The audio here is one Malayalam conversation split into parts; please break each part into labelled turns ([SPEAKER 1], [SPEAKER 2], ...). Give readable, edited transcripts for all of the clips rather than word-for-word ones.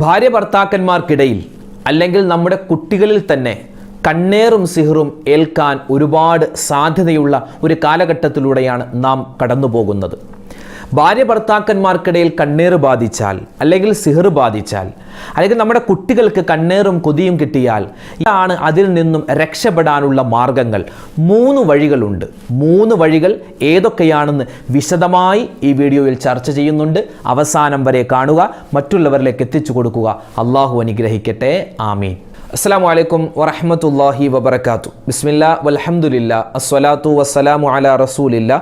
[SPEAKER 1] ഭാര്യ ഭർത്താക്കന്മാർക്കിടയിൽ അല്ലെങ്കിൽ നമ്മുടെ കുട്ടികളിൽ തന്നെ കണ്ണേറും സിഹറും ഏൽക്കാൻ ഒരുപാട് സാധ്യതയുള്ള ഒരു കാലഘട്ടത്തിലൂടെയാണ് നാം കടന്നു പോകുന്നത്. ഭാര്യ ഭർത്താക്കന്മാർക്കിടയിൽ കണ്ണേറ് ബാധിച്ചാൽ അല്ലെങ്കിൽ സിഹർ ബാധിച്ചാൽ അല്ലെങ്കിൽ നമ്മുടെ കുട്ടികൾക്ക് കണ്ണേറും കൊതിയും കിട്ടിയാൽ ഇതാണ് അതിൽ നിന്നും രക്ഷപ്പെടാനുള്ള മാർഗങ്ങൾ. 3 വഴികളുണ്ട്. 3 വഴികൾ ഏതൊക്കെയാണെന്ന് വിശദമായി ഈ വീഡിയോയിൽ ചർച്ച ചെയ്യുന്നുണ്ട്. അവസാനം വരെ കാണുക, മറ്റുള്ളവരിലേക്ക് എത്തിച്ചു കൊടുക്കുക. അള്ളാഹു അനുഗ്രഹിക്കട്ടെ. ആമീൻ. അസ്സലാമു അലൈക്കും വറഹ്മത്തുള്ളാഹി വബറകാതുഹു. ബിസ്മില്ലാ വൽഹംദുലില്ലാ അസ്സലാത്തു വസ്സലാമു അലാ റസൂലില്ലാ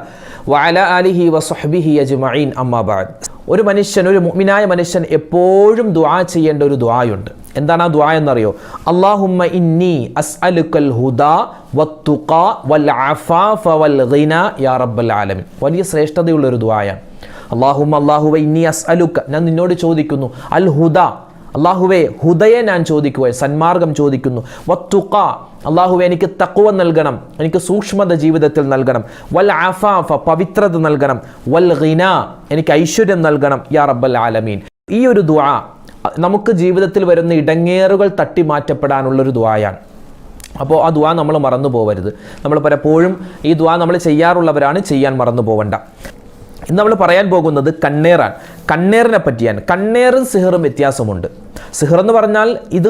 [SPEAKER 1] വഅലാ ആലിഹി വസ്വഹ്ബിഹി അജ്മഈൻ. അമ്മാ ബഅദ്. ഒരു മനുഷ്യൻ, ഒരു മുഅ്മിനായ മനുഷ്യൻ എപ്പോഴും ദുആ ചെയ്യേണ്ട ഒരു ദുആയുണ്ട്. എന്താണ് ആ ദുആ എന്നറിയോ? അല്ലാഹുമ്മ ഇന്നി അസ്അലുക്കൽ ഹുദാ വത്തുഖാ വൽ അഫാഫ വൽ ഗിനാ യാ റബ്ബൽ ആലമീൻ. വലിയ ശ്രേഷ്ഠതയുള്ള ഒരു ദുആയാണ്. അല്ലാഹുവേ ഇന്നി അസ്അലുക, ഞാൻ നിന്നോട് ചോദിക്കുന്നു, അൽ ഹുദാ, അല്ലാഹുവേ ഹുദയെ ഞാൻ ചോദിക്കുക, സന്മാർഗം ചോദിക്കുന്നു. വത്തുഖ, അല്ലാഹുവേ എനിക്ക് തഖ്വ നൽകണം, എനിക്ക് സൂക്ഷ്മത ജീവിതത്തിൽ നൽകണം. വൽ അഫാഫ, പവിത്രത നൽകണം. വൽ ഗിനാ, എനിക്ക് ഐശ്വര്യം നൽകണം. യാ റബ്ബൽ ആലമീൻ. ഈ ഒരു ദുആ നമുക്ക് ജീവിതത്തിൽ വരുന്ന ഇടങ്ങേറുകൾ തട്ടി മാറ്റപ്പെടാനുള്ളൊരു ദുആയാണ്. അപ്പോൾ ആ ദുആ നമ്മൾ മറന്നു പോകരുത്. നമ്മൾ പലപ്പോഴും ഈ ദുആ നമ്മൾ ചെയ്യാറുള്ളവരാണ്, ചെയ്യാൻ മറന്നു പോകണ്ട. ഇന്ന് നമ്മൾ പറയാൻ പോകുന്നത് കണ്ണേറാണ്. കണ്ണേറിനെ പറ്റിയാണ്. കണ്ണേറും സിഹറും വ്യത്യാസമുണ്ട്. സിഹർ എന്ന് പറഞ്ഞാൽ ഇത്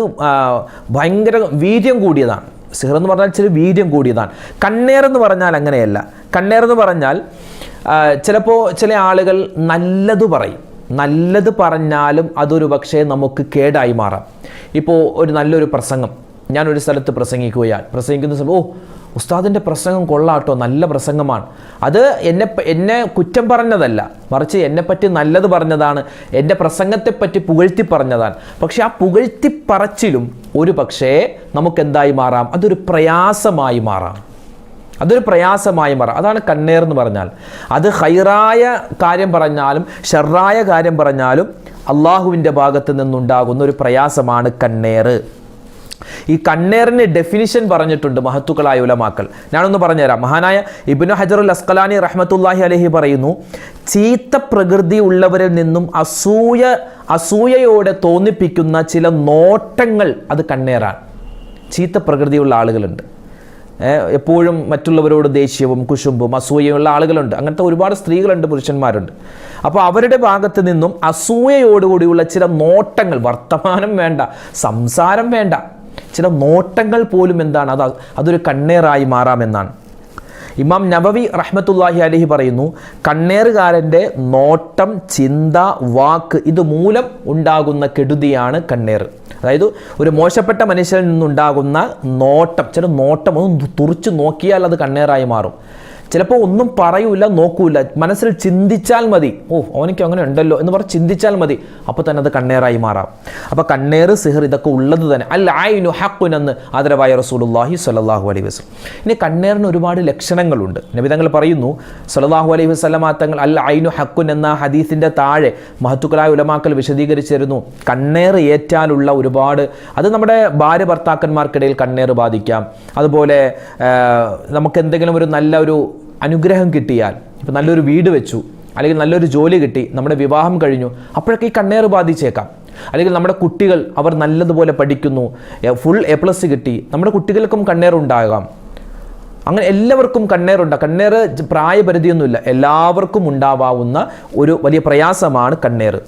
[SPEAKER 1] ഭയങ്കര വീര്യം കൂടിയതാണ്. സിഹർ എന്ന് പറഞ്ഞാൽ ഇച്ചിരി വീര്യം കൂടിയതാണ്. കണ്ണേറെന്ന് പറഞ്ഞാൽ അങ്ങനെയല്ല. കണ്ണേറെന്ന് പറഞ്ഞാൽ ചിലപ്പോൾ ചില ആളുകൾ നല്ലത് പറയും. നല്ലത് പറഞ്ഞാലും അതൊരു പക്ഷേ നമുക്ക് കേടായി മാറാം. ഇപ്പോൾ ഒരു നല്ലൊരു പ്രസംഗം, ഞാനൊരു സ്ഥലത്ത് പ്രസംഗിക്കുന്ന സമയം, ഉസ്താദിൻ്റെ പ്രസംഗം കൊള്ളാട്ടോ, നല്ല പ്രസംഗമാണ്. അത് എന്നെ കുറ്റം പറഞ്ഞതല്ല, മറിച്ച് എന്നെപ്പറ്റി നല്ലത് പറഞ്ഞതാണ്, എൻ്റെ പ്രസംഗത്തെപ്പറ്റി പുകഴ്ത്തി പറഞ്ഞതാണ്. പക്ഷെ ആ പുകഴ്ത്തി പറച്ചിലും ഒരു പക്ഷേ നമുക്കെന്തായി മാറാം? അതൊരു പ്രയാസമായി മാറാം. അതാണ് കണ്ണേറെന്ന് പറഞ്ഞാൽ. അത് ഖൈറായ കാര്യം പറഞ്ഞാലും ഷർറായ കാര്യം പറഞ്ഞാലും അള്ളാഹുവിൻ്റെ ഭാഗത്ത് നിന്നുണ്ടാകുന്ന ഒരു പ്രയാസമാണ് കണ്ണേറ്. ഈ കണ്ണേറിന് ഡെഫിനിഷൻ പറഞ്ഞിട്ടുണ്ട് മഹത്തുക്കളായ ഉലമാക്കൾ. ഞാനൊന്ന് പറഞ്ഞുതരാം. മഹാനായ ഇബ്നു ഹജറുൽ അസ്ഖലാനി റഹ്മത്തുള്ളാഹി അലൈഹി പറയുന്നു, ചീത്ത പ്രകൃതി ഉള്ളവരിൽ നിന്നും അസൂയയോടെ തോന്നിപ്പിക്കുന്ന ചില നോട്ടങ്ങൾ അത് കണ്ണേറാണ്. ചീത്ത പ്രകൃതിയുള്ള ആളുകളുണ്ട്, എപ്പോഴും മറ്റുള്ളവരോട് ദേഷ്യവും കുശുമ്പും അസൂയയുള്ള ആളുകളുണ്ട്. അങ്ങനത്തെ ഒരുപാട് സ്ത്രീകളുണ്ട്, പുരുഷന്മാരുണ്ട്. അപ്പോൾ അവരുടെ ഭാഗത്ത് നിന്നും അസൂയയോടുകൂടിയുള്ള ചില നോട്ടങ്ങൾ, വർത്തമാനം വേണ്ട, സംസാരം വേണ്ട, ചില നോട്ടങ്ങൾ പോലും എന്താണ്, അതൊരു കണ്ണേറായി മാറാമെന്നാണ്. ഇമാം നവവി റഹ്മത്തുള്ളാഹി അലൈഹി പറയുന്നു, കണ്ണേറുകാരൻ്റെ നോട്ടം, ചിന്ത, വാക്ക് ഇത് മൂലം ഉണ്ടാകുന്ന കെടുതിയാണ് കണ്ണേറ്. അതായത് ഒരു മോശപ്പെട്ട മനുഷ്യനിൽ നിന്നുണ്ടാകുന്ന നോട്ടം, ചില നോട്ടം ഒന്ന് തുറിച്ച് നോക്കിയാൽ അത് കണ്ണേറായി മാറും. ചിലപ്പോൾ ഒന്നും പറയൂല, നോക്കൂല, മനസ്സിൽ ചിന്തിച്ചാൽ മതി, അവനിക്ക് അങ്ങനെ ഉണ്ടല്ലോ എന്ന് പറഞ്ഞ് ചിന്തിച്ചാൽ മതി, അപ്പോൾ തന്നെ അത് കണ്ണേറായി മാറാം. അപ്പോൾ കണ്ണേറ്, സിഹർ ഇതൊക്കെ ഉള്ളത് തന്നെ. അൽ ഐനു ഹഖ്ഖുൻ എന്ന് ആദരവായ റസൂലുള്ളാഹി സ്വല്ലല്ലാഹു അലൈഹി വസല്ലം. ഇനി കണ്ണേറിന് ഒരുപാട് ലക്ഷണങ്ങളുണ്ട്. നബി തങ്ങൾ പറയുന്നു സ്വല്ലല്ലാഹു അലൈഹി വസല്ലം തങ്ങൾ അൽ ഐനു ഹഖ്ഖുൻ എന്ന ഹദീസിൻ്റെ താഴെ മഹത്തുക്കളായ ഉലമാക്കൾ വിശദീകരിച്ചിരുന്നു, കണ്ണേറ് ഏറ്റാലുള്ള ഒരുപാട്, അത് നമ്മുടെ ഭാര്യ ഭർത്താക്കന്മാർക്കിടയിൽ കണ്ണേറ് ബാധിക്കാം. അതുപോലെ നമുക്ക് എന്തെങ്കിലും ഒരു നല്ല ഒരു അനുഗ്രഹം കിട്ടിയാൽ, ഇപ്പോൾ നല്ലൊരു വീട് വെച്ചു, അല്ലെങ്കിൽ നല്ലൊരു ജോലി കിട്ടി, നമ്മുടെ വിവാഹം കഴിഞ്ഞു, അപ്പോഴൊക്കെ ഈ കണ്ണേറ് ബാധിച്ചേക്കാം. അല്ലെങ്കിൽ നമ്മുടെ കുട്ടികൾ അവർ നല്ലതുപോലെ പഠിക്കുന്നു, ഫുൾ A+ കിട്ടി, നമ്മുടെ കുട്ടികൾക്കും കണ്ണേറുണ്ടാകാം. അങ്ങനെ എല്ലാവർക്കും കണ്ണേറുണ്ട്. കണ്ണേറ് പ്രായപരിധിയൊന്നുമില്ല, എല്ലാവർക്കും ഉണ്ടാവാവുന്ന ഒരു വലിയ പ്രയാസമാണ് കണ്ണേറ്.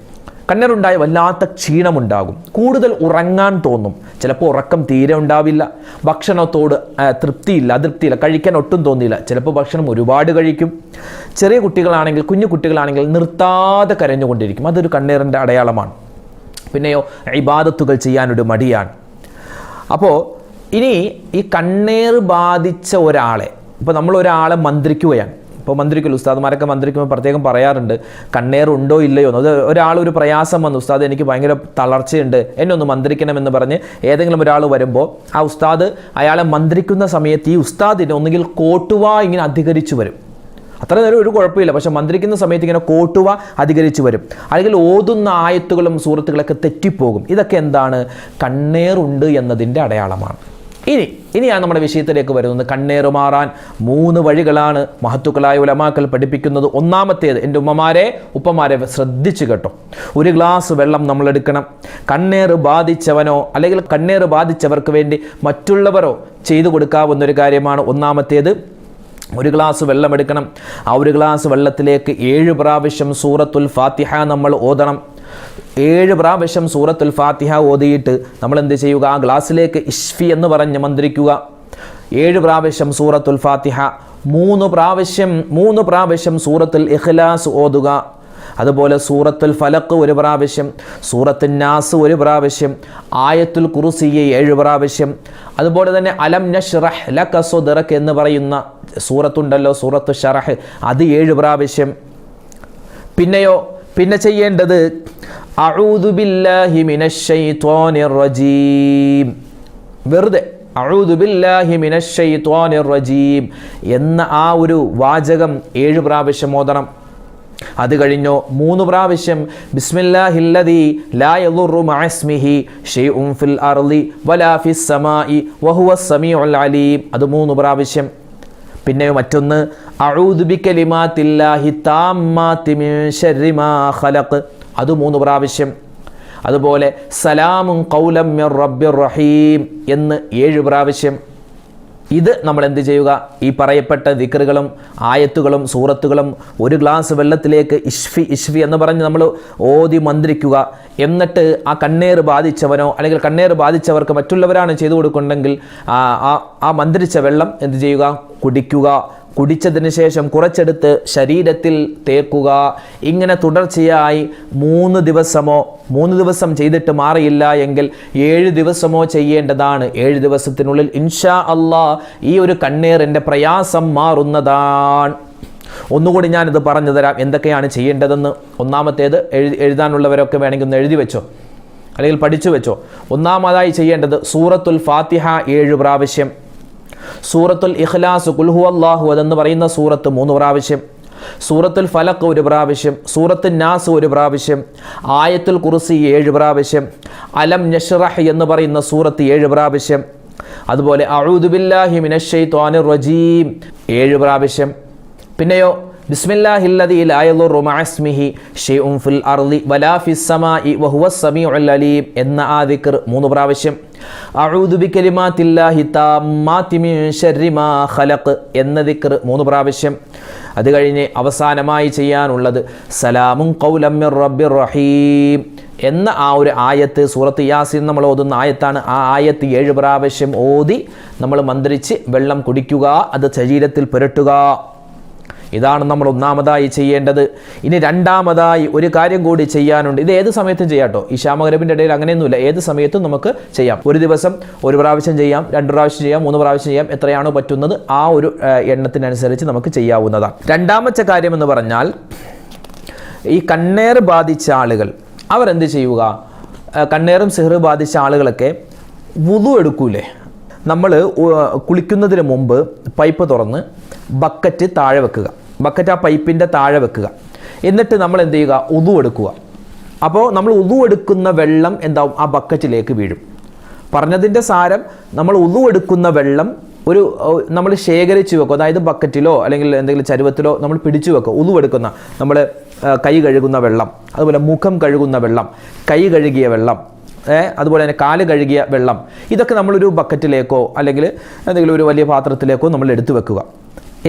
[SPEAKER 1] കണ്ണേറുണ്ടായ വല്ലാത്ത ക്ഷീണമുണ്ടാകും, കൂടുതൽ ഉറങ്ങാൻ തോന്നും, ചിലപ്പോൾ ഉറക്കം തീരെ ഉണ്ടാവില്ല, ഭക്ഷണത്തോട് അതൃപ്തിയില്ല, കഴിക്കാൻ ഒട്ടും തോന്നിയില്ല, ചിലപ്പോൾ ഭക്ഷണം ഒരുപാട് കഴിക്കും. ചെറിയ കുട്ടികളാണെങ്കിൽ, കുഞ്ഞു കുട്ടികളാണെങ്കിൽ നിർത്താതെ കരഞ്ഞുകൊണ്ടിരിക്കും, അതൊരു കണ്ണേറിൻ്റെ അടയാളമാണ്. പിന്നെയോ ഇബാദത്തുകൾ ചെയ്യാനൊരു മടിയാണ്. അപ്പോൾ ഇനി ഈ കണ്ണേറ് ബാധിച്ച ഒരാളെ, ഇപ്പോൾ നമ്മളൊരാളെ മന്ത്രിക്കുകയാണ്, ഇപ്പോൾ മന്ത്രിക്കൽ ഉസ്താദ്മാരൊക്കെ മന്ത്രിക്കുമ്പോൾ പ്രത്യേകം പറയാറുണ്ട്, കണ്ണേറുണ്ടോ ഇല്ലയോ എന്ന്. ഒരാളൊരു പ്രയാസം വന്നു, ഉസ്താദ് എനിക്ക് ഭയങ്കര തളർച്ചയുണ്ട്, എന്നെ ഒന്ന് മന്ത്രിക്കണമെന്ന് പറഞ്ഞ് ഏതെങ്കിലും ഒരാൾ വരുമ്പോൾ ആ ഉസ്താദ് അയാളെ മന്ത്രിക്കുന്ന സമയത്ത് ഈ ഉസ്താദിന് ഒന്നുകിൽ കോട്ടുവ ഇങ്ങനെ അധികരിച്ചു വരും. അത്ര നേരം ഒരു കുഴപ്പമില്ല, പക്ഷെ മന്ത്രിക്കുന്ന സമയത്ത് ഇങ്ങനെ കോട്ടുവ അധികരിച്ചു വരും, അല്ലെങ്കിൽ ഓതുന്ന ആയത്തുകളും സൂറത്തുകളൊക്കെ തെറ്റിപ്പോകും. ഇതൊക്കെ എന്താണ്? കണ്ണേറുണ്ട് എന്നതിൻ്റെ അടയാളമാണ്. ഇനിയാണ് നമ്മുടെ വിഷയത്തിലേക്ക് വരുന്നത്. കണ്ണേറ് മാറാൻ 3 വഴികളാണ് മഹത്തുക്കളായ ഉലമാക്കൾ പഠിപ്പിക്കുന്നത്. ഒന്നാമത്തേത്, എൻ്റെ ഉമ്മമാരെ ഉപ്പമാരെ ശ്രദ്ധിച്ചു കേട്ടോ, ഒരു ഗ്ലാസ് വെള്ളം നമ്മൾ എടുക്കണം. കണ്ണേറ് ബാധിച്ചവനോ അല്ലെങ്കിൽ കണ്ണേറ് ബാധിച്ചവർക്ക് വേണ്ടി മറ്റുള്ളവരോ ചെയ്തു കൊടുക്കാവുന്ന ഒരു കാര്യമാണ്. ഒന്നാമത്തേത്, ഒരു ഗ്ലാസ് വെള്ളം എടുക്കണം. ആ ഒരു ഗ്ലാസ് വെള്ളത്തിലേക്ക് 7 പ്രാവശ്യം സൂറത്തുൽ ഫാത്തിഹ നമ്മൾ ഓതണം. 7 പ്രാവശ്യം സൂറത്തുൽ ഫാത്തിഹ ഓതിയിട്ട് നമ്മൾ എന്ത് ചെയ്യുക, ആ ഗ്ലാസ്സിലേക്ക് ഇഷ്ഫി എന്ന് പറഞ്ഞ് മന്ത്രിക്കുക. 7 പ്രാവശ്യം സൂറത്തുൽ ഫാത്തിഹ, 3 പ്രാവശ്യം സൂറത്തുൽ ഇഖ്ലാസ് ഓതുക. അതുപോലെ സൂറത്തുൽ ഫലഖ് 1 പ്രാവശ്യം, സൂറത്തുൽ നാസ് 1 പ്രാവശ്യം, ആയത്തുൽ കുർസി 7 പ്രാവശ്യം. അതുപോലെ തന്നെ അലം നശ്റഹ് ലക സദ്റക എന്ന് പറയുന്ന സൂറത്തുണ്ടല്ലോ, സൂറത്തു ശറഹ്, അത് 7 പ്രാവശ്യം. പിന്നെ ചെയ്യേണ്ടത് അഊദു ബില്ലാഹി മിനശ് ശൈത്വാനിർ റജീം, വെറുതെ അഊദു ബില്ലാഹി മിനശ് ശൈത്വാനിർ റജീം എന്ന ആ ഒരു വാചകം 7 പ്രാവശ്യം ഓതണം. അത് കഴിഞ്ഞോ 3 പ്രാവശ്യം ബിസ്മില്ലാഹില്ലദീ ലാ യദുറു മഅസ്മിഹി ശൈഉൻ ഫിൽ അർളി വലാ ഫിസ് സമാഇ വഹുവസ് സമീഉൽ അലീം, അത് 3 പ്രാവശ്യം. പിന്നെ മറ്റൊന്ന് അഊദു ബികലിമാത്തില്ലാഹി താമ്മാതി മിൻ ശർരി മാ ഖലഖ്, അത് 3 പ്രാവശ്യം. അതുപോലെ സലാമുൻ ഖൗലം മിർ റബ്ബിർ റഹീം എന്ന് 7 പ്രാവശ്യം. ഇത് നമ്മൾ എന്ത് ചെയ്യുക, ഈ പറയപ്പെട്ട ദിക്റുകളും ആയത്തുകളും സൂറത്തുകളും ഒരു ഗ്ലാസ് വെള്ളത്തിലേക്ക് ഇഷ്ഫി എന്ന് പറഞ്ഞ് നമ്മൾ ഓതി മന്ത്രിക്കുക. എന്നിട്ട് ആ കണ്ണേറ് ബാധിച്ചവനോ അല്ലെങ്കിൽ കണ്ണേറ് ബാധിച്ചവർക്ക് മറ്റുള്ളവരാണ് ചെയ്തു കൊടുക്കുന്നുണ്ടെങ്കിൽ ആ മന്ത്രിച്ച വെള്ളം എന്ത് ചെയ്യുക, കുടിക്കുക. കുടിച്ചതിന് ശേഷം കുറച്ചെടുത്ത് ശരീരത്തിൽ തേക്കുക. ഇങ്ങനെ തുടർച്ചയായി 3 ദിവസം ചെയ്തിട്ട് മാറിയില്ല എങ്കിൽ 7 ദിവസമോ ചെയ്യേണ്ടതാണ്. 7 ദിവസത്തിനുള്ളിൽ ഇൻഷാ അല്ലാഹ് ഈ ഒരു കണ്ണേറിൻ്റെ പ്രയാസം മാറുന്നതാണ്. ഒന്നുകൂടി ഞാനിത് പറഞ്ഞു തരാം എന്തൊക്കെയാണ് ചെയ്യേണ്ടതെന്ന്. ഒന്നാമത്തേത്, എഴുതാനുള്ളവരൊക്കെ വേണമെങ്കിൽ ഒന്ന് എഴുതി വെച്ചോ അല്ലെങ്കിൽ പഠിച്ചു വെച്ചോ. ഒന്നാമതായി ചെയ്യേണ്ടത് സൂറത്തുൽ ഫാത്തിഹ 7 പ്രാവശ്യം, സൂറത്തുൽ ഇഖ്ലാസ് ഖുൽ ഹുവല്ലാഹു അതെന്ന് പറയുന്ന സൂറത്ത് 3 പ്രാവശ്യം, സൂറത്തുൽ ഫലഖ് 1 പ്രാവശ്യം, സൂറത്തുൽ നാസ് 1 പ്രാവശ്യം, ആയത്തുൽ കുർസി 7 പ്രാവശ്യം, അലം നശ്റഹ് എന്ന് പറയുന്ന സൂറത്ത് 7 പ്രാവശ്യം. അതുപോലെ അഊദു ബില്ലാഹി മിനശ് ശൈത്വാനിർ റജീം 7 പ്രാവശ്യം. പിന്നെയോ ബിസ്മില്ലാഹില്ലദീ ലാ യദുറു മഅസ്മിഹി ശൈഉൻ ഫിൽ അർളി വലാ ഫിസ് സമാഇ വഹുവസ് സമീഉൽ അലീം എന്ന ആ ദിക്ർ 3 പ്രാവശ്യം. അഊദു ബികലിമാത്തില്ലാഹി താമ്മാതി മിൻ ശർരി മാ ഖലഖ് എന്ന ദിക്ർ 3 പ്രാവശ്യം. അത് കഴിഞ്ഞ് അവസാനമായി ചെയ്യാനുള്ളത് സലാമുൻ ഖൗലം മിർ റബ്ബിർ റഹീം എന്ന ആ ഒരു ആയത്ത്, സൂറത്ത് യാസീൻ നമ്മൾ ഓതുന്ന ആയത്താണ്. ആ ആയത്ത് 7 പ്രാവശ്യം ഓതി നമ്മൾ മന്ത്രിച്ച് വെള്ളം കുടിക്കുക, അത് ശരീരത്തിൽ പുരട്ടുക. ഇതാണ് നമ്മൾ ഒന്നാമതായി ചെയ്യേണ്ടത്. ഇനി രണ്ടാമതായി ഒരു കാര്യം കൂടി ചെയ്യാനുണ്ട്. ഇത് ഏത് സമയത്തും ചെയ്യാം കേട്ടോ, ഇശാ മഗ്‌രിബിൻ്റെ ഇടയിൽ അങ്ങനെയൊന്നുമില്ല, ഏത് സമയത്തും നമുക്ക് ചെയ്യാം. ഒരു ദിവസം 1 പ്രാവശ്യം ചെയ്യാം, 2 പ്രാവശ്യം ചെയ്യാം, 3 പ്രാവശ്യം ചെയ്യാം, എത്രയാണോ പറ്റുന്നത് ആ ഒരു എണ്ണത്തിനനുസരിച്ച് നമുക്ക് ചെയ്യാവുന്നതാണ്. രണ്ടാമത്തെ കാര്യം എന്ന് പറഞ്ഞാൽ, ഈ കണ്ണേറ് ബാധിച്ച ആളുകൾ അവരെന്ത് ചെയ്യുക, കണ്ണേറും സിഹ്റ് ബാധിച്ച ആളുകളൊക്കെ വുളു എടുക്കൂലേ, നമ്മൾ കുളിക്കുന്നതിന് മുമ്പ് പൈപ്പ് തുറന്ന് ബക്കറ്റ് താഴെ വെക്കുക, ബക്കറ്റ് ആ പൈപ്പിൻ്റെ താഴെ വെക്കുക. എന്നിട്ട് നമ്മൾ എന്ത് ചെയ്യുക, ഉദു എടുക്കുക. അപ്പോൾ നമ്മൾ ഉദു എടുക്കുന്ന വെള്ളം എന്താവും, ആ ബക്കറ്റിലേക്ക് വീഴും. പറഞ്ഞതിൻ്റെ സാരം, നമ്മൾ ഉദു എടുക്കുന്ന വെള്ളം നമ്മൾ ശേഖരിച്ച് വെക്കും. അതായത് ബക്കറ്റിലോ അല്ലെങ്കിൽ എന്തെങ്കിലും ചരുവത്തിലോ നമ്മൾ പിടിച്ചു വെക്കും. ഉദു എടുക്കുന്ന, നമ്മൾ കൈ കഴുകുന്ന വെള്ളം, അതുപോലെ മുഖം കഴുകുന്ന വെള്ളം, കൈ കഴുകിയ വെള്ളം, അതുപോലെ തന്നെ കാല് കഴുകിയ വെള്ളം, ഇതൊക്കെ നമ്മളൊരു ബക്കറ്റിലേക്കോ അല്ലെങ്കിൽ എന്തെങ്കിലും ഒരു വലിയ പാത്രത്തിലേക്കോ നമ്മൾ എടുത്തു വെക്കുക.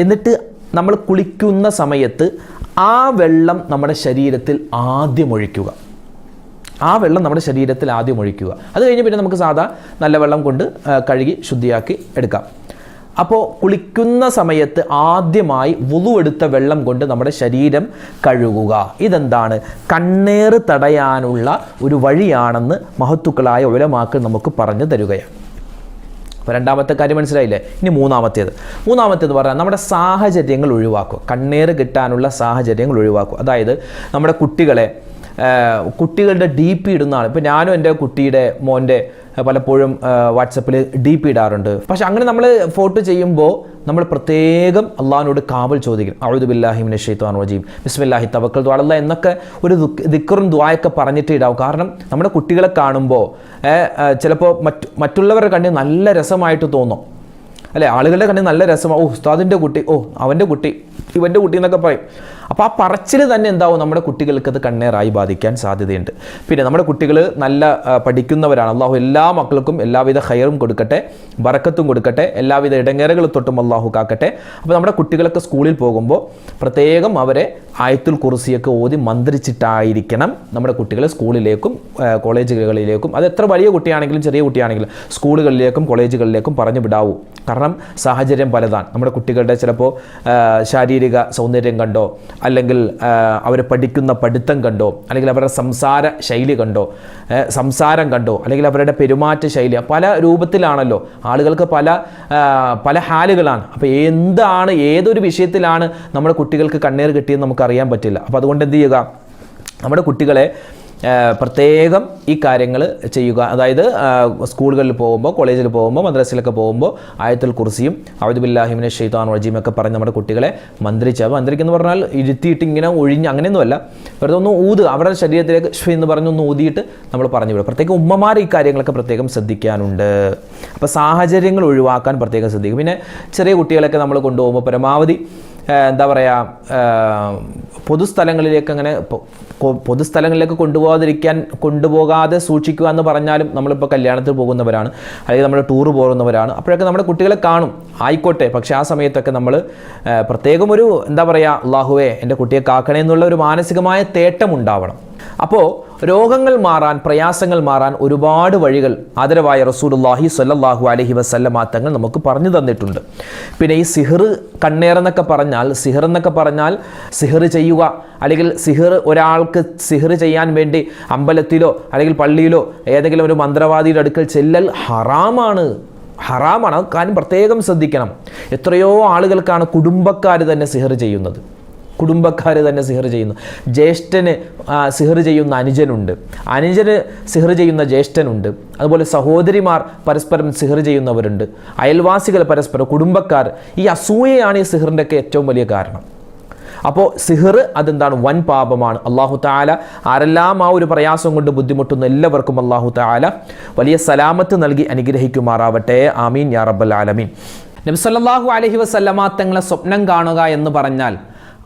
[SPEAKER 1] എന്നിട്ട് നമ്മൾ കുളിക്കുന്ന സമയത്ത് ആ വെള്ളം നമ്മുടെ ശരീരത്തിൽ ആദ്യം ഒഴിക്കുക. അത് കഴിഞ്ഞ് പിന്നെ നമുക്ക് സാധാ നല്ല വെള്ളം കൊണ്ട് കഴുകി ശുദ്ധിയാക്കി എടുക്കാം. അപ്പോൾ കുളിക്കുന്ന സമയത്ത് ആദ്യമായി വുളു എടുത്ത വെള്ളം കൊണ്ട് നമ്മുടെ ശരീരം കഴുകുക. ഇതെന്താണ്, കണ്ണേറ് തടയാനുള്ള ഒരു വഴിയാണെന്ന് മഹത്തുക്കളായ ഉലമാക്കൾ നമുക്ക് പറഞ്ഞു തരുകയാണ്. അപ്പോൾ രണ്ടാമത്തെ കാര്യം മനസ്സിലായില്ലേ. ഇനി മൂന്നാമത്തേത് പറഞ്ഞാൽ നമ്മുടെ സാഹചര്യങ്ങൾ ഒഴിവാക്കുക. കണ്ണേറ് കിട്ടാനുള്ള സാഹചര്യങ്ങൾ ഒഴിവാക്കുക. അതായത് നമ്മുടെ കുട്ടികളെ കുട്ടികളുടെ DP ഇടുന്നതാണ്. ഇപ്പോൾ ഞാനും എൻ്റെ കുട്ടിയുടെ മോൻ്റെ പലപ്പോഴും വാട്സപ്പിൽ DP ഇടാറുണ്ട്. പക്ഷെ അങ്ങനെ നമ്മൾ ഫോട്ടോ ചെയ്യുമ്പോൾ നമ്മൾ പ്രത്യേകം അള്ളാഹിനോട് കാവൽ ചോദിക്കും. അഊദു ബില്ലാഹി മിനശ് ശൈത്വാനിർ റജീം, ബിസ്മില്ലാഹി തവക്കൽതു അലല്ലാഹ് എന്നൊക്കെ ഒരു ദിക്റും ദുആയൊക്കെ പറഞ്ഞിട്ട് ഇടാവും. കാരണം നമ്മുടെ കുട്ടികളെ കാണുമ്പോൾ ചിലപ്പോൾ മറ്റുള്ളവരുടെ കണ്ണിൽ നല്ല രസമായിട്ട് തോന്നും അല്ലേ, ആളുകളുടെ കണ്ണിൽ നല്ല രസമാണ്. ഉസ്താദിൻ്റെ കുട്ടി, അവൻ്റെ കുട്ടി, ഇവൻ്റെ കുട്ടി എന്നൊക്കെ പറയും. അപ്പോൾ ആ പറച്ചിൽ തന്നെ എന്താവും, നമ്മുടെ കുട്ടികൾക്ക് അത് കണ്ണേറായി ബാധിക്കാൻ സാധ്യതയുണ്ട്. പിന്നെ നമ്മുടെ കുട്ടികൾ നല്ല പഠിക്കുന്നവരാണ്. അള്ളാഹു എല്ലാ മക്കൾക്കും എല്ലാവിധ ഖൈറും കൊടുക്കട്ടെ, ബറക്കത്തും കൊടുക്കട്ടെ, എല്ലാവിധ ഇടങ്ങേറുകൾ തൊട്ടും അള്ളാഹു കാക്കട്ടെ. അപ്പോൾ നമ്മുടെ കുട്ടികളൊക്കെ സ്കൂളിൽ പോകുമ്പോൾ പ്രത്യേകം അവരെ ആയത്തുൽ കുർസിയൊക്കെ ഓതി മന്ത്രിച്ചിട്ടായിരിക്കണം നമ്മുടെ കുട്ടികൾ സ്കൂളിലേക്കും കോളേജുകളിലേക്കും, അത് എത്ര വലിയ കുട്ടിയാണെങ്കിലും ചെറിയ കുട്ടിയാണെങ്കിലും സ്കൂളുകളിലേക്കും കോളേജുകളിലേക്കും പറഞ്ഞു വിടാവൂ. കാരണം സാഹചര്യം പലതാണ്. നമ്മുടെ കുട്ടികളുടെ ചിലപ്പോൾ ശാരീരിക സൗന്ദര്യം കണ്ടോ, അല്ലെങ്കിൽ അവർ പഠിക്കുന്ന പഠിത്തം കണ്ടോ, അല്ലെങ്കിൽ അവരുടെ സംസാര ശൈലി കണ്ടോ, സംസാരം കണ്ടോ, അല്ലെങ്കിൽ അവരുടെ പെരുമാറ്റ ശൈലി പല രൂപത്തിലാണല്ലോ. ആളുകൾക്ക് പല ഹാലുകളാണ്. അപ്പോൾ എന്താണ്, ഏതൊരു വിഷയത്തിലാണ് നമ്മുടെ കുട്ടികൾക്ക് കണ്ണീർ കിട്ടിയെന്ന് നമുക്കറിയാൻ പറ്റില്ല. അപ്പോൾ അതുകൊണ്ട് എന്ത് ചെയ്യുക, നമ്മുടെ കുട്ടികളെ പ്രത്യേകം ഈ കാര്യങ്ങൾ ചെയ്യുക. അതായത് സ്കൂളുകളിൽ പോകുമ്പോൾ, കോളേജിൽ പോകുമ്പോൾ, മദ്രസയിലൊക്കെ പോകുമ്പോൾ ആയത്തുൽ കുർസിയും അഊദു ബില്ലാഹി മിനശ് ശൈത്വാനിർ റജീം ഒക്കെ പറഞ്ഞ് നമ്മുടെ കുട്ടികളെ മന്ത്രിക്കുന്നു പറഞ്ഞാൽ ഇരുത്തിയിട്ട് ഇങ്ങനെ ഒഴിഞ്ഞ് അങ്ങനെയൊന്നുമല്ല, വെറുതെ ഒന്ന് അവരുടെ ശരീരത്തിലേക്ക് എന്ന് പറഞ്ഞൊന്ന് ഊതിയിട്ട് നമ്മൾ പറഞ്ഞു വിടും. പ്രത്യേകം ഉമ്മമാർ ഈ കാര്യങ്ങളൊക്കെ പ്രത്യേകം ശ്രദ്ധിക്കാനുണ്ട്. അപ്പോൾ സാഹചര്യങ്ങൾ ഒഴിവാക്കാൻ പ്രത്യേകം ശ്രദ്ധിക്കും. പിന്നെ ചെറിയ കുട്ടികളൊക്കെ നമ്മൾ കൊണ്ടുപോകുമ്പോൾ പരമാവധി എന്താ പറയുക, പൊതുസ്ഥലങ്ങളിലേക്ക് കൊണ്ടുപോകാതെ സൂക്ഷിക്കുക എന്ന് പറഞ്ഞാലും, നമ്മളിപ്പോൾ കല്യാണത്തിൽ പോകുന്നവരാണ് അല്ലെങ്കിൽ നമ്മൾ ടൂർ പോകുന്നവരാണ്, അപ്പോഴൊക്കെ നമ്മുടെ കുട്ടികളെ കാണും, ആയിക്കോട്ടെ. പക്ഷേ ആ സമയത്തൊക്കെ നമ്മൾ പ്രത്യേകം ഒരു എന്താ പറയുക, അല്ലാഹുവേ എൻ്റെ കുട്ടിയെ കാക്കണേ എന്നുള്ള ഒരു മാനസികമായ തേട്ടം ഉണ്ടാവണം. അപ്പോൾ രോഗങ്ങൾ മാറാൻ, പ്രയാസങ്ങൾ മാറാൻ ഒരുപാട് വഴികൾ ആദരവായ റസൂലുള്ളാഹി സ്വല്ലല്ലാഹു അലൈഹി വസല്ലമ തങ്ങൾ നമുക്ക് പറഞ്ഞു തന്നിട്ടുണ്ട്. പിന്നെ ഈ സിഹർ, കണ്ണേറെന്നൊക്കെ പറഞ്ഞാൽ, സിഹർ ചെയ്യുക, അല്ലെങ്കിൽ ഒരാൾക്ക് സിഹർ ചെയ്യാൻ വേണ്ടി അമ്പലത്തിലോ അല്ലെങ്കിൽ പള്ളിയിലോ ഏതെങ്കിലും ഒരു മന്ത്രവാദിയുടെ അടുക്കൽ ചെല്ലൽ ഹറാമാണ്. കാര്യം പ്രത്യേകം ശ്രദ്ധിക്കണം. എത്രയോ ആളുകൾക്കാണ് കുടുംബക്കാർ തന്നെ സിഹർ ചെയ്യുന്നത്. ജ്യേഷ്ഠന് സിഹർ ചെയ്യുന്ന അനുജനുണ്ട്, അനുജന് സിഹർ ചെയ്യുന്ന ജ്യേഷ്ഠനുണ്ട്, അതുപോലെ സഹോദരിമാർ പരസ്പരം സിഹർ ചെയ്യുന്നവരുണ്ട്, അയൽവാസികൾ പരസ്പരം, കുടുംബക്കാർ. ഈ അസൂയയാണ് ഈ സിഹറിൻ്റെയൊക്കെ ഏറ്റവും വലിയ കാരണം. അപ്പോൾ സിഹർ അതെന്താണ്, വൻ പാപമാണ്. അല്ലാഹു തആല ആരെല്ലാം ആ ഒരു പ്രയാസം കൊണ്ട് ബുദ്ധിമുട്ടുന്ന എല്ലാവർക്കും അല്ലാഹു തആല വലിയ സലാമത്ത് നൽകി അനുഗ്രഹിക്കുമാറാവട്ടെ. ആമീൻ യാ റബ്ബൽ ആലമീൻ. നബി സല്ലല്ലാഹു അലൈഹി വസല്ലമ തങ്ങളെ സ്വപ്നം കാണുക എന്ന് പറഞ്ഞാൽ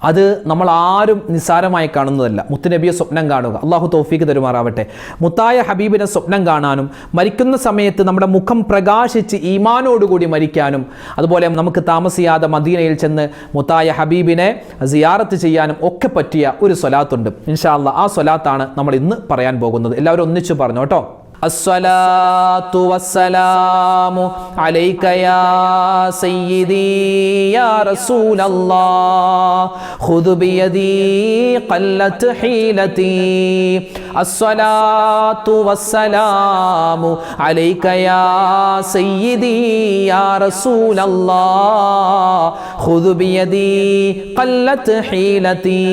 [SPEAKER 1] അത് നമ്മൾ ആരും നിസ്സാരമായി കാണുന്നതല്ല. മുത്തുനബിയെ സ്വപ്നം കാണുക, അള്ളാഹു തൗഫീക്ക് തരുമാറാവട്ടെ. മുത്തായ ഹബീബിനെ സ്വപ്നം കാണാനും മരിക്കുന്ന സമയത്ത് നമ്മുടെ മുഖം പ്രകാശിച്ച് ഈമാനോടുകൂടി മരിക്കാനും, അതുപോലെ നമുക്ക് താമസിയാതെ മദീനയിൽ ചെന്ന് മുത്തായ ഹബീബിനെ സിയാറത്ത് ചെയ്യാനും ഒക്കെ പറ്റിയ ഒരു സ്വലാത്തുണ്ട്. ഇൻഷാ അല്ലാഹ് ആ സ്വലാത്താണ് നമ്മൾ ഇന്ന് പറയാൻ പോകുന്നത്. എല്ലാവരും ഒന്നിച്ച് പറഞ്ഞു കേട്ടോ. الصلاة والسلام عليك يا سيدي يا رسول الله خذ بيدي قلت حيلتي الصلاة والسلام عليك يا سيدي يا رسول الله خذ بيدي قلت حيلتي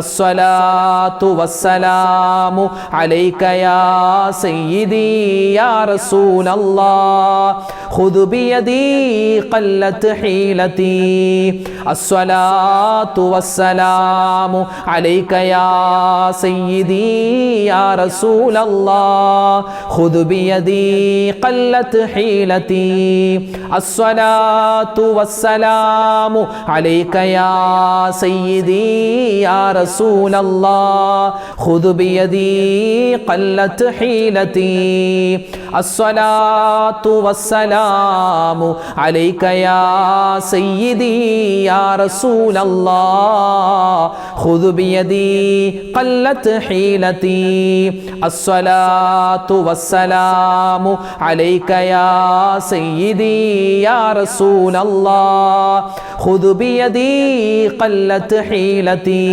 [SPEAKER 1] الصلاة والسلام عليك يا سيدي يا رسول الله خذ بيدي قلت حيلتي الصلاة والسلام عليك يا سيدي يا رسول الله خذ بيدي قلت حيلتي الصلاة والسلام عليك يا سيدي يا رسول الله خذ بيدي قلت حيلتي الصلاة والسلام عليك يا سيدي يا رسول الله خذ بيدي قلت حيلتي الصلاة والسلام عليك يا سيدي يا رسول الله خذ بيدي قلت حيلتي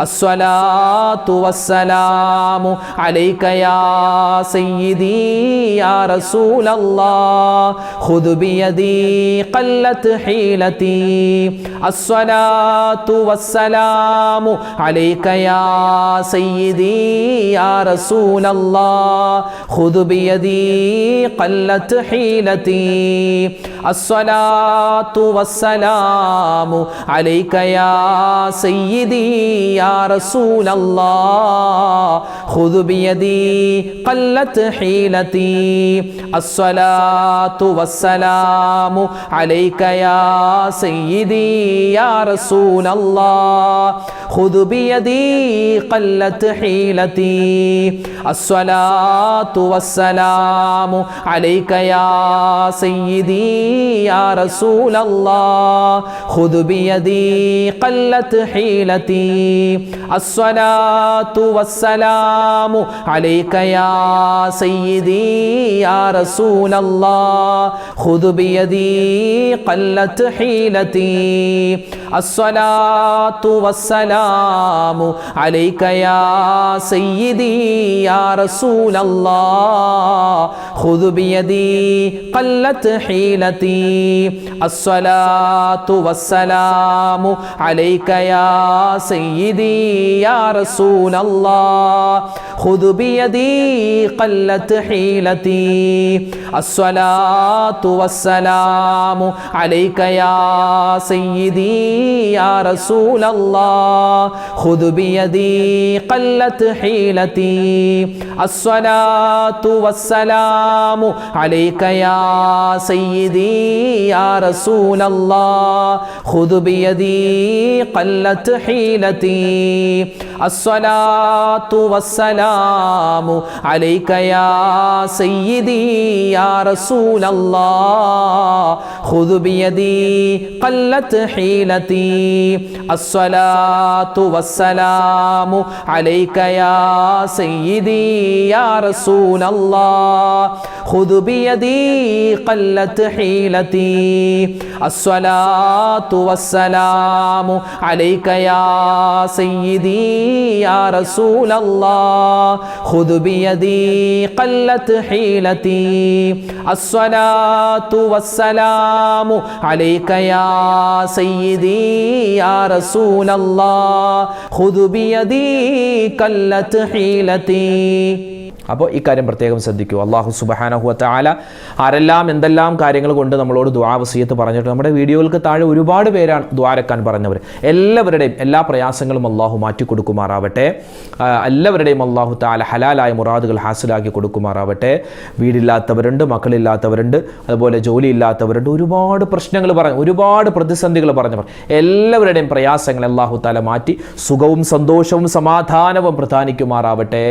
[SPEAKER 1] الصلاة والسلام عليك يا سيدي يا رسول الله خذ بيدي قلت حيلتي الصلاة والسلام عليك يا سيدي يا رسول الله خذ بيدي قلت حيلتي الصلاة والسلام عليك يا سيدي يا رسول الله خذ بيدي قلت حيلتي الصلاة والسلام عليك يا سيدي يا رسول الله خذ بيدي قلت حيلتي الصلاة والسلام عليك يا سيدي يا رسول الله خذ بيدي قلت حيلتي الصلاة والسلام عليك يا سيدي يا رسول الله خذ بيدي قلت حيلتي الصلاة والسلام عليك يا سيدي يا رسول الله خذ بيدي قلت حيلتي الصلاة والسلام عليك يا سيدي يا رسول الله خذ بيدي قلت حيلتي الصلاة والسلام عليك يا سيدي يا رسول الله خذ بيدي قلت حيلتي الصلاة والسلام عليك يا سيدي يا رسول الله خذ بيدي قلت حيلتي الصلاة والسلام عليك يا سيدي يا رسول الله خذ بيدي قلت حيلتي الصلاة والسلام عليك يا سيدي يا رسول الله خذ بيدي قلت حيلتي الصلاة والسلام عليك يا سيدي يا رسول الله خذ بيدي قلت حيلتي الصلاة والسلام عليك يا سيدي يا رسول الله خذ بيدي قلت حيلتي. അപ്പോൾ ഈ കാര്യം പ്രത്യേകം ശ്രദ്ധിക്കൂ. അല്ലാഹു സുബ്ഹാനഹു വ തആല ആരെല്ലാം എന്തെല്ലാം കാര്യങ്ങൾ കൊണ്ട് നമ്മളോട് ദുആ വസിയത്ത് പറഞ്ഞിട്ട് നമ്മുടെ വീഡിയോകൾക്ക് താഴെ ഒരുപാട് പേരാണ് ദുആരക്കാൻ പറഞ്ഞവർ. എല്ലാവരുടെയും എല്ലാ പ്രയാസങ്ങളും അല്ലാഹു മാറ്റി കൊടുക്കുമാറാവട്ടെ. എല്ലാവരുടെയും അല്ലാഹു തആല ഹലാലായ മുറാദുകൾ ഹാസിലാക്കി കൊടുക്കുമാറാവട്ടെ. വീടില്ലാത്തവരുണ്ട്, മക്കളില്ലാത്തവരുണ്ട്, അതുപോലെ ജോലി ഇല്ലാത്തവരുണ്ട്, ഒരുപാട് പ്രശ്നങ്ങൾ പറഞ്ഞു, ഒരുപാട് പ്രതിസന്ധികൾ പറഞ്ഞവർ എല്ലാവരുടെയും പ്രയാസങ്ങൾ അല്ലാഹു തആല മാറ്റി സുഖവും സന്തോഷവും സമാധാനവും പ്രദാനിക്കുമാറാവട്ടെ.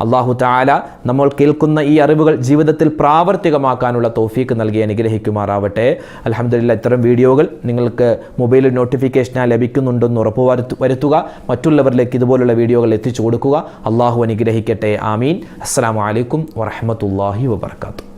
[SPEAKER 1] അല്ലാഹു തആല നമ്മൾ കേൾക്കുന്ന ഈ അറിവുകൾ ജീവിതത്തിൽ പ്രാവർത്തികമാക്കാനുള്ള തൗഫീക്ക് നൽകി അനുഗ്രഹിക്കുമാറാവട്ടെ. അൽഹംദുലില്ലാഹ്, ഇത്തരം വീഡിയോകൾ നിങ്ങൾക്ക് മൊബൈലിൽ നോട്ടിഫിക്കേഷനായി ലഭിക്കുന്നുണ്ടെന്ന് ഉറപ്പുവരുത്തുക. മറ്റുള്ളവരിലേക്ക് ഇതുപോലുള്ള വീഡിയോകൾ എത്തിച്ചു കൊടുക്കുക. അള്ളാഹു അനുഗ്രഹിക്കട്ടെ. ആമീൻ. അസ്സലാമു അലൈക്കും വറഹ്മത്തുള്ളാഹി വബറകാതുഹു.